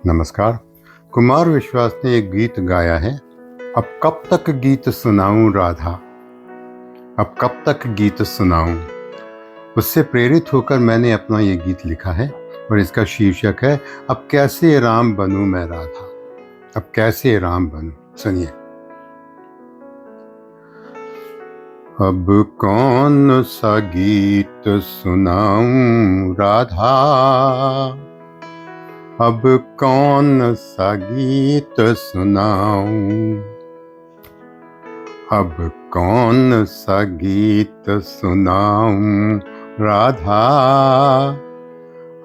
नमस्कार। कुमार विश्वास ने एक गीत गाया है, अब कब तक गीत सुनाऊं राधा, अब कब तक गीत सुनाऊं। उससे प्रेरित होकर मैंने अपना ये गीत लिखा है और इसका शीर्षक है, अब कैसे राम बनूं मैं राधा, अब कैसे राम बनूं। सुनिए। अब कौन सा गीत सुनाऊं राधा, अब कौन सा गीत सुनाऊं, अब कौन सा गीत सुनाऊं राधा,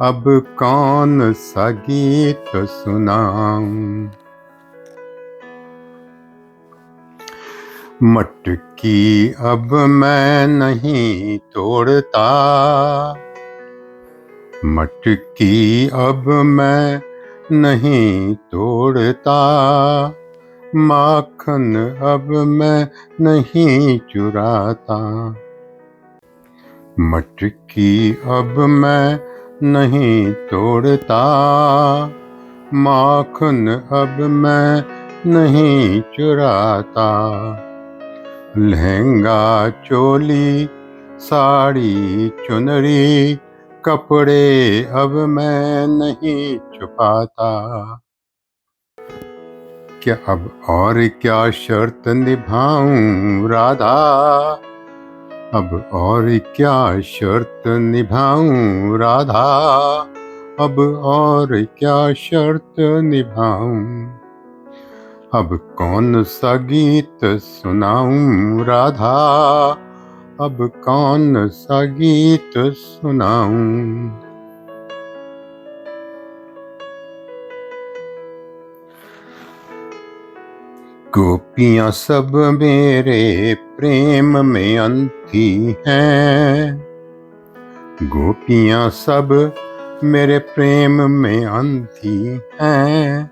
अब कौन सा गीत सुनाऊं। मटकी अब मैं नहीं तोड़ता, मटकी अब मैं नहीं तोड़ता, माखन अब मैं नहीं चुराता। मटकी अब मैं नहीं तोड़ता, माखन अब मैं नहीं चुराता। लहंगा चोली साड़ी चुनरी कपड़े अब मैं नहीं छुपाता। क्या अब और क्या शर्त निभाऊं राधा, अब और क्या शर्त निभाऊं राधा, अब और क्या शर्त निभाऊं। अब कौन सा गीत सुनाऊं राधा, अब कौन सा गीत सुनाऊं। गोपियां सब मेरे प्रेम में अंधी हैं, गोपियां सब मेरे प्रेम में अंधी हैं,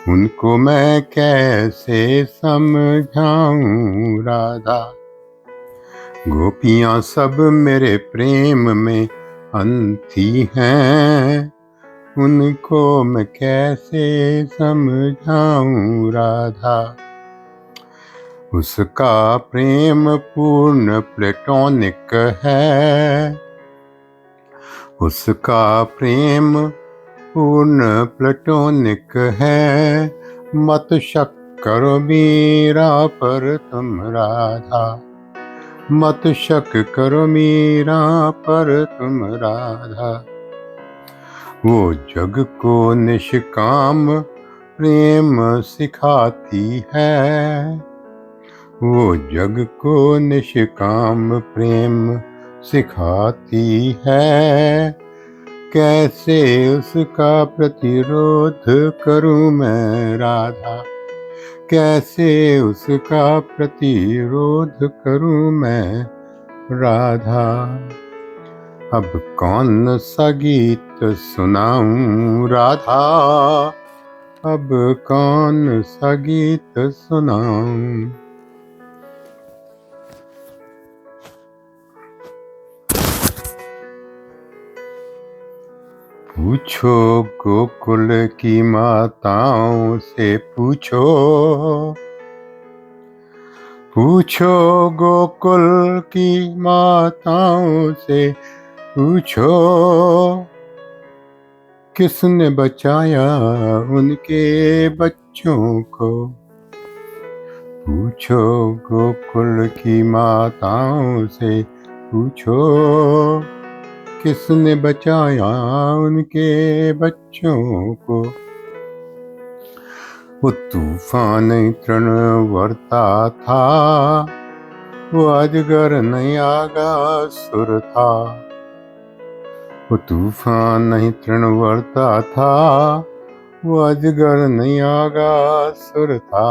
उनको मैं कैसे समझाऊं राधा। गोपियां सब मेरे प्रेम में अंधी हैं, उनको मैं कैसे समझाऊं राधा। उसका प्रेम पूर्ण प्लेटोनिक है, उसका प्रेम पूर्ण प्लेटोनिक है, मत शक करो मीरा पर तुम राधा, मत शक करो मीरा पर तुम राधा। वो जग को निष्काम प्रेम सिखाती है, वो जग को निष्काम प्रेम सिखाती है, कैसे उसका प्रतिरोध करूं मैं राधा, कैसे उसका प्रतिरोध करूं मैं राधा। अब कौन सा गीत सुनाऊं राधा, अब कौन सा गीत सुनाऊं। पूछो गोकुल की माताओं से पूछो, पूछो गोकुल की माताओं से पूछो, किसने बचाया उनके बच्चों को। पूछो गोकुल की माताओं से पूछो, किसने बचाया उनके बच्चों को। वो तूफान तृणवर्ता था, वो अजगर नयागासुर था, वो तूफान नहीं तृणवर्ता था, वो अजगर नयागासुर था,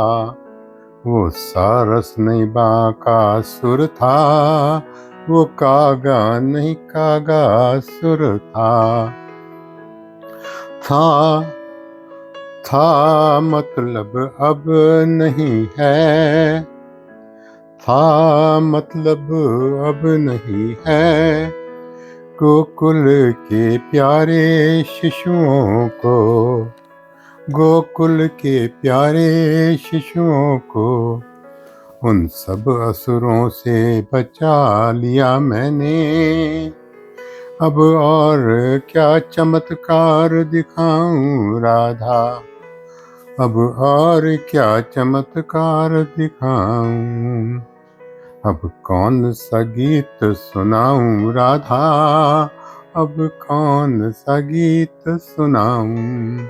वो सारस नहीं बाकासुर था, वो कागा नहीं कागासुर था। था मतलब अब नहीं है, था मतलब अब नहीं है, गोकुल के प्यारे शिशुओं को गोकुल के प्यारे शिशुओं को उन सब असुरों से बचा लिया मैंने। अब और क्या चमत्कार दिखाऊं राधा, अब और क्या चमत्कार दिखाऊं। अब कौन सा गीत सुनाऊं राधा, अब कौन सा गीत सुनाऊं।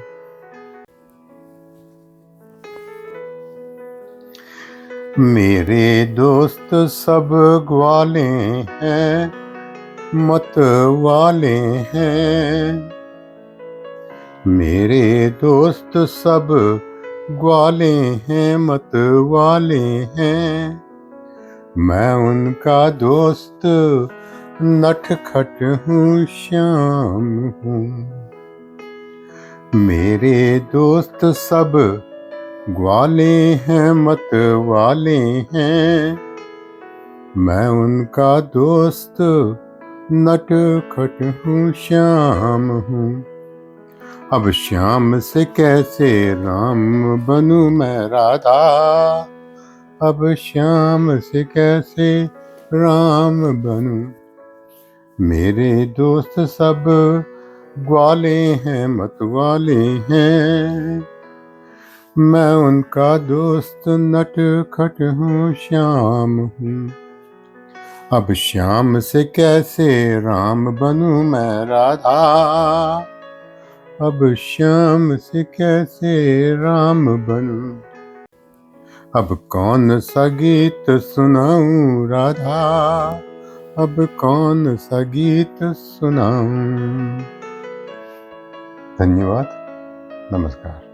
मेरे दोस्त सब ग्वाले हैं, मत वाले हैं। मेरे दोस्त सब ग्वाले हैं, मत वाले हैं। मैं उनका दोस्त नटखट हूँ, श्याम हूँ। मेरे दोस्त सब ग्वाले हैं, मत वाले हैं। मैं उनका दोस्त नटखट हूँ, श्याम हूँ। अब श्याम से कैसे राम बनूं मैं राधा, अब श्याम से कैसे राम बनूं। मेरे दोस्त सब ग्वाले हैं, मत वाले हैं। मैं उनका दोस्त नटखट हूँ, श्याम हूँ। अब श्याम से कैसे राम बनूं मैं राधा, अब श्याम से कैसे राम बनूं। अब कौन सा गीत सुनाऊं राधा, अब कौन सा गीत सुनाऊं। धन्यवाद, नमस्कार।